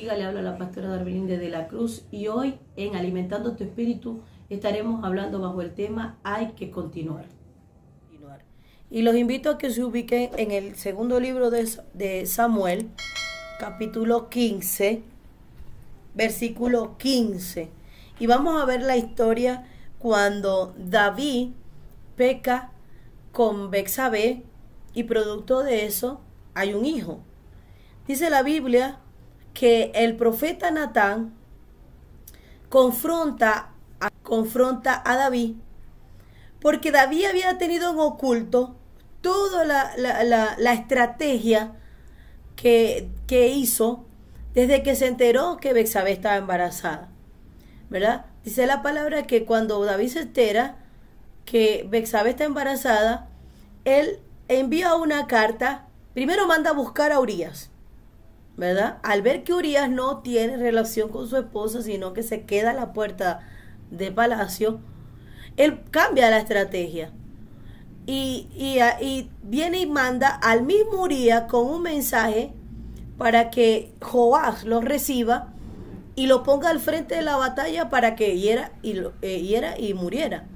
bendiga, le habla la pastora Darvelín de la Cruz y hoy en Alimentando tu Espíritu estaremos hablando bajo el tema Hay que continuar. Y los invito a que se ubiquen en el segundo libro de Samuel, capítulo 15, versículo 15. Y vamos a ver la historia cuando David peca con Betsabé y producto de eso hay un hijo. Dice la Biblia que el profeta Natán confronta a David porque David había tenido en oculto toda la estrategia que hizo desde que se enteró que Betsabé estaba embarazada, ¿verdad? Dice la palabra que cuando David se entera que Betsabé está embarazada, él envía una carta, primero manda a buscar a Urías, ¿verdad? Al ver que Urías no tiene relación con su esposa, sino que se queda a la puerta de palacio, él cambia la estrategia y viene y manda al mismo Urías con un mensaje para que Joás lo reciba y lo ponga al frente de la batalla para que hiera y muriera.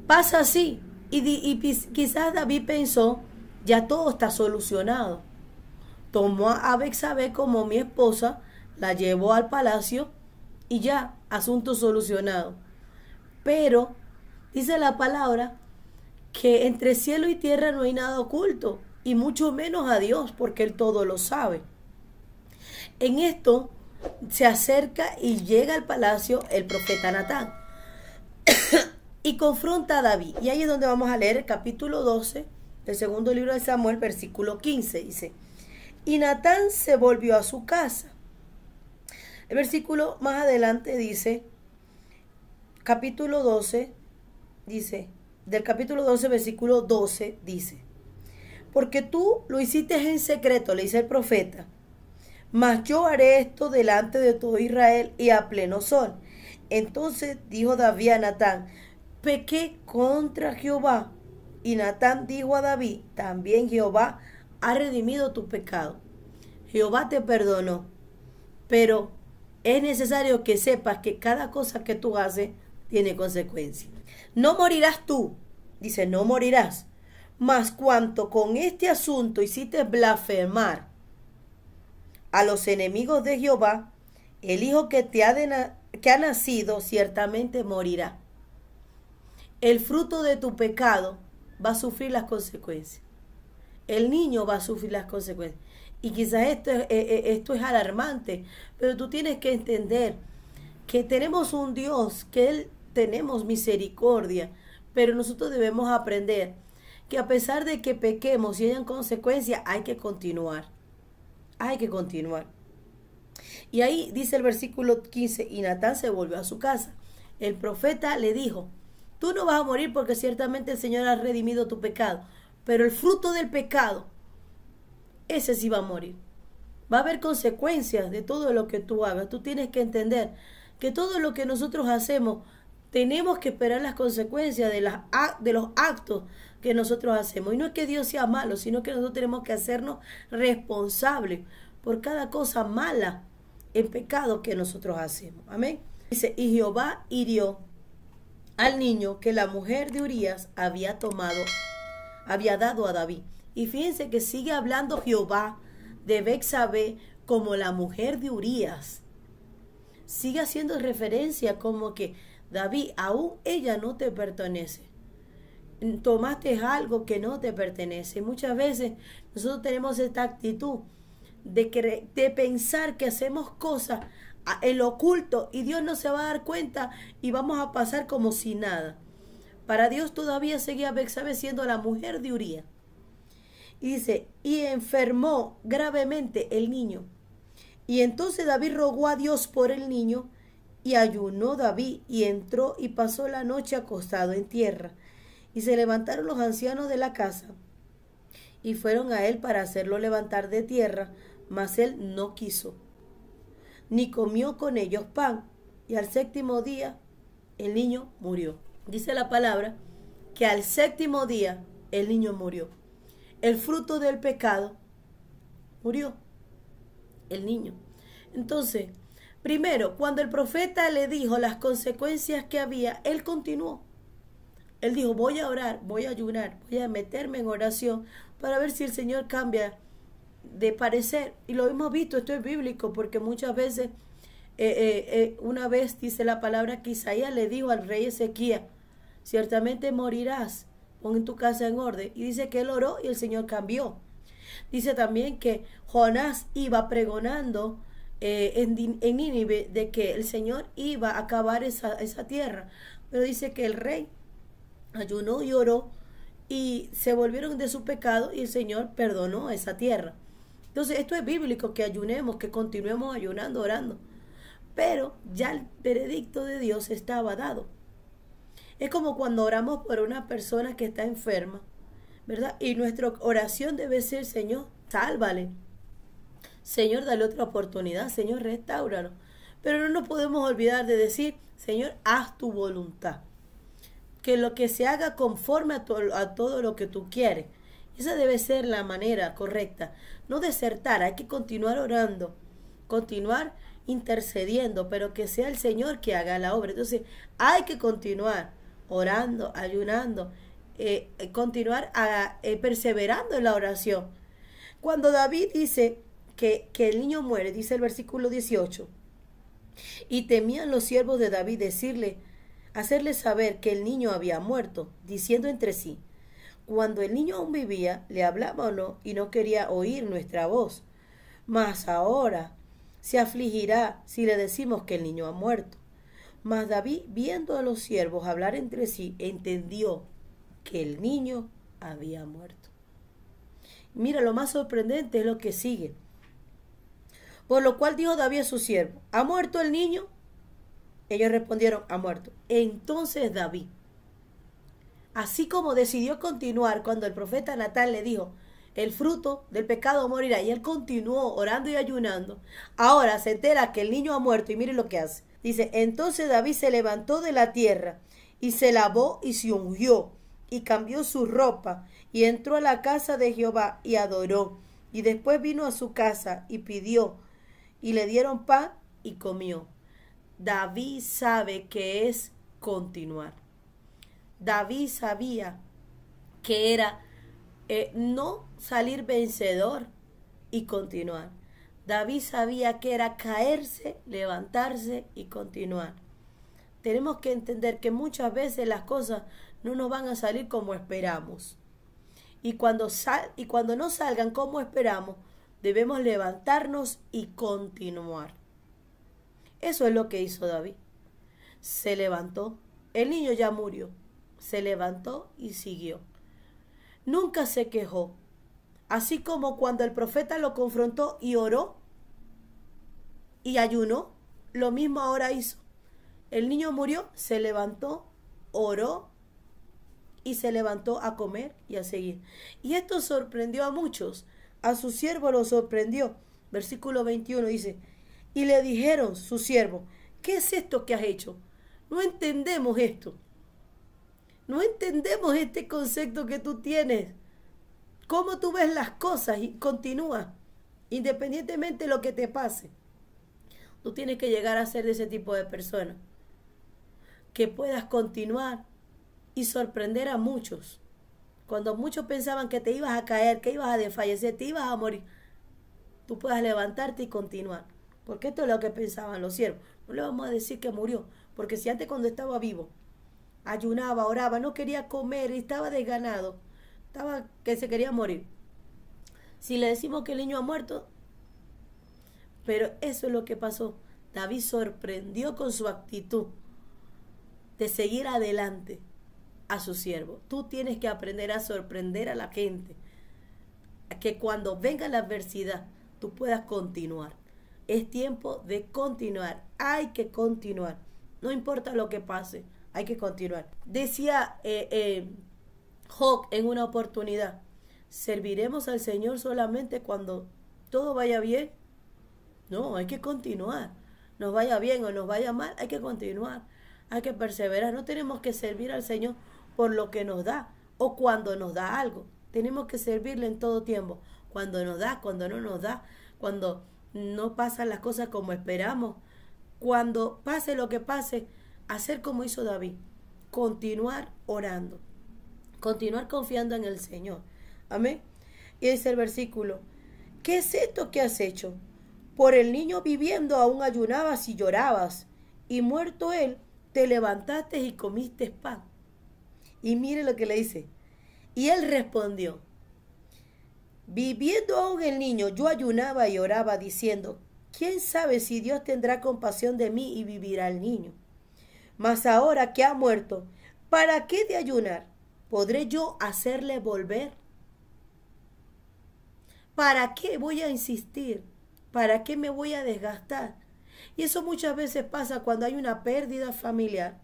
Pasa así y quizás David pensó, ya todo está solucionado. Tomó a Betsabé como mi esposa, la llevó al palacio y ya, asunto solucionado. Pero dice la palabra que entre cielo y tierra no hay nada oculto, y mucho menos a Dios, porque Él todo lo sabe. En esto se acerca y llega al palacio el profeta Natán y confronta a David. Y ahí es donde vamos a leer el capítulo 12 del segundo libro de Samuel, versículo 15. Dice: y Natán se volvió a su casa. El versículo más adelante dice, capítulo 12, dice, del capítulo 12, versículo 12, dice: porque tú lo hiciste en secreto, le dice el profeta, mas yo haré esto delante de todo Israel y a pleno sol. Entonces dijo David a Natán: pequé contra Jehová. Y Natán dijo a David: también Jehová ha redimido tu pecado. Jehová te perdonó, pero es necesario que sepas que cada cosa que tú haces tiene consecuencias. No morirás tú, dice, no morirás, mas cuanto con este asunto hiciste blasfemar a los enemigos de Jehová, el hijo que ha nacido ciertamente morirá. El fruto de tu pecado va a sufrir las consecuencias. El niño va a sufrir las consecuencias. Y quizás esto es alarmante, pero tú tienes que entender que tenemos un Dios, que Él tenemos misericordia, pero nosotros debemos aprender que a pesar de que pequemos y hayan consecuencias, hay que continuar. Hay que continuar. Y ahí dice el versículo 15, y Natán se volvió a su casa. El profeta le dijo: tú no vas a morir porque ciertamente el Señor ha redimido tu pecado, pero el fruto del pecado, ese sí va a morir. Va a haber consecuencias de todo lo que tú hagas. Tú tienes que entender que todo lo que nosotros hacemos, tenemos que esperar las consecuencias de los actos que nosotros hacemos. Y no es que Dios sea malo, sino que nosotros tenemos que hacernos responsables por cada cosa mala en pecado que nosotros hacemos. Amén. Dice: y Jehová hirió al niño que la mujer de Urías había dado a David. Y fíjense que sigue hablando Jehová de Betsabé como la mujer de Urías. Sigue haciendo referencia como que David, aún ella no te pertenece. Tomaste algo que no te pertenece. Muchas veces nosotros tenemos esta actitud de pensar que hacemos cosas en lo oculto y Dios no se va a dar cuenta y vamos a pasar como si nada. Para Dios todavía seguía Betsabé siendo la mujer de Urías. Y dice: y enfermó gravemente el niño. Y entonces David rogó a Dios por el niño, y ayunó David, y entró y pasó la noche acostado en tierra. Y se levantaron los ancianos de la casa, y fueron a él para hacerlo levantar de tierra, mas él no quiso, ni comió con ellos pan. Y al séptimo día el niño murió. Dice la palabra que al séptimo día el niño murió. El fruto del pecado murió, el niño. Entonces, primero, cuando el profeta le dijo las consecuencias que había, él continuó. Él dijo, voy a orar, voy a ayunar, voy a meterme en oración para ver si el Señor cambia de parecer. Y lo hemos visto, esto es bíblico, porque muchas veces, una vez dice la palabra que Isaías le dijo al rey Ezequías, ciertamente morirás, pon tu casa en orden. Y dice que él oró y el Señor cambió. Dice también que Jonás iba pregonando en Nínive de que el Señor iba a acabar esa tierra. Pero dice que el rey ayunó y oró y se volvieron de su pecado y el Señor perdonó esa tierra. Entonces esto es bíblico, que ayunemos, que continuemos ayunando, orando. Pero ya el veredicto de Dios estaba dado. Es como cuando oramos por una persona que está enferma, ¿verdad? Y nuestra oración debe ser, Señor, sálvale. Señor, dale otra oportunidad. Señor, restáuralo. Pero no nos podemos olvidar de decir, Señor, haz tu voluntad. Que lo que se haga conforme a todo lo que tú quieres. Esa debe ser la manera correcta. No desertar, hay que continuar orando, continuar intercediendo, pero que sea el Señor que haga la obra. Entonces, hay que continuar orando, ayunando, continuar perseverando en la oración. Cuando David dice que el niño muere, dice el versículo 18, y temían los siervos de David hacerle saber que el niño había muerto, diciendo entre sí, cuando el niño aún vivía, le hablábamos y no quería oír nuestra voz. Mas ahora se afligirá si le decimos que el niño ha muerto. Mas David, viendo a los siervos hablar entre sí, entendió que el niño había muerto. Mira, lo más sorprendente es lo que sigue. Por lo cual dijo David a su siervo, ¿ha muerto el niño? Ellos respondieron, ha muerto. Entonces David, así como decidió continuar cuando el profeta Natán le dijo, el fruto del pecado morirá, y él continuó orando y ayunando, ahora se entera que el niño ha muerto y mire lo que hace. Dice, entonces David se levantó de la tierra y se lavó y se ungió y cambió su ropa y entró a la casa de Jehová y adoró. Y después vino a su casa y pidió y le dieron pan y comió. David sabe que es continuar. David sabía que era no salir vencedor y continuar. David sabía que era caerse, levantarse y continuar. Tenemos que entender que muchas veces las cosas no nos van a salir como esperamos. Y cuando no salgan como esperamos, debemos levantarnos y continuar. Eso es lo que hizo David. Se levantó. El niño ya murió. Se levantó y siguió. Nunca se quejó. Así como cuando el profeta lo confrontó y oró y ayunó, lo mismo ahora hizo. El niño murió, se levantó, oró y se levantó a comer y a seguir. Y esto sorprendió a muchos. A su siervo lo sorprendió. Versículo 21 dice, y le dijeron su siervo, ¿qué es esto que has hecho? No entendemos esto. No entendemos este concepto que tú tienes. Cómo tú ves las cosas y continúa, independientemente de lo que te pase. Tú tienes que llegar a ser de ese tipo de persona. Que puedas continuar y sorprender a muchos. Cuando muchos pensaban que te ibas a caer, que ibas a desfallecer, te ibas a morir, tú puedas levantarte y continuar. Porque esto es lo que pensaban los siervos. No le vamos a decir que murió, porque si antes cuando estaba vivo, ayunaba, oraba, no quería comer, estaba desganado, estaba que se quería morir. Si le decimos que el niño ha muerto, pero eso es lo que pasó. David sorprendió con su actitud de seguir adelante a su siervo. Tú tienes que aprender a sorprender a la gente, a que cuando venga la adversidad, tú puedas continuar. Es tiempo de continuar. Hay que continuar. No importa lo que pase, hay que continuar. Decía Job en una oportunidad, ¿serviremos al Señor solamente cuando todo vaya bien? No, hay que continuar. Nos vaya bien o nos vaya mal, hay que continuar. Hay que perseverar. No tenemos que servir al Señor por lo que nos da o cuando nos da algo. Tenemos que servirle en todo tiempo. Cuando nos da, cuando no nos da, cuando no pasan las cosas como esperamos, cuando pase lo que pase, hacer como hizo David, continuar orando, continuar confiando en el Señor. Amén. Y dice el versículo, ¿qué es esto que has hecho? Por el niño viviendo aún ayunabas y llorabas, y muerto él, te levantaste y comiste pan. Y mire lo que le dice. Y él respondió, viviendo aún el niño, yo ayunaba y oraba diciendo, ¿quién sabe si Dios tendrá compasión de mí y vivirá el niño? Mas ahora que ha muerto, ¿para qué de ayunar? ¿Podré yo hacerle volver? ¿Para qué voy a insistir? ¿Para qué me voy a desgastar? Y eso muchas veces pasa cuando hay una pérdida familiar.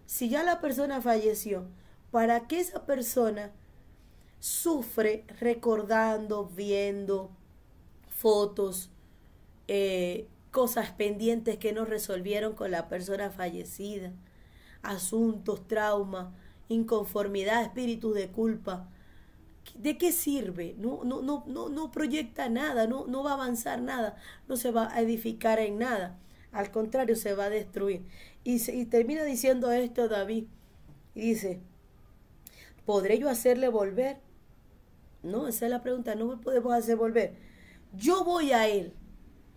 Si ya la persona falleció, ¿para qué esa persona sufre recordando, viendo fotos, cosas pendientes que no resolvieron con la persona fallecida, asuntos, traumas, inconformidad, espíritus de culpa? ¿De qué sirve? No proyecta nada, no va a avanzar nada, no se va a edificar en nada, al contrario, se va a destruir. Y termina diciendo esto David, y dice, ¿podré yo hacerle volver? No, esa es la pregunta, no me podemos hacer volver. Yo voy a él,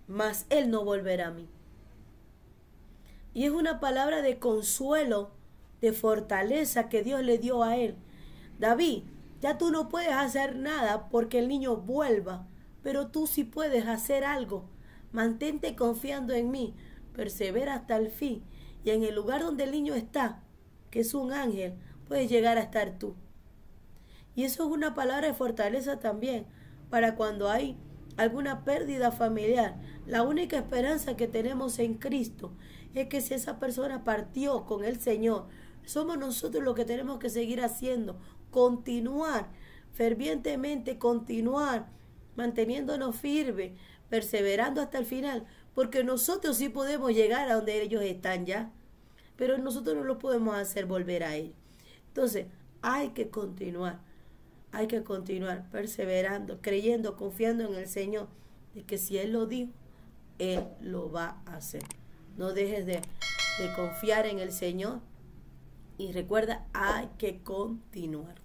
mas él no volverá a mí. Y es una palabra de consuelo, de fortaleza que Dios le dio a él. David, ya tú no puedes hacer nada porque el niño vuelva, pero tú sí puedes hacer algo. Mantente confiando en mí, persevera hasta el fin, y en el lugar donde el niño está, que es un ángel, puedes llegar a estar tú. Y eso es una palabra de fortaleza también, para cuando hay alguna pérdida familiar. La única esperanza que tenemos en Cristo es que si esa persona partió con el Señor, somos nosotros los que tenemos que seguir haciendo, continuar fervientemente, continuar manteniéndonos firmes, perseverando hasta el final, porque nosotros sí podemos llegar a donde ellos están ya, pero nosotros no lo podemos hacer volver a ellos. Entonces hay que continuar perseverando, creyendo, confiando en el Señor, de que si Él lo dijo, Él lo va a hacer. No dejes de confiar en el Señor, y recuerda, hay que continuar.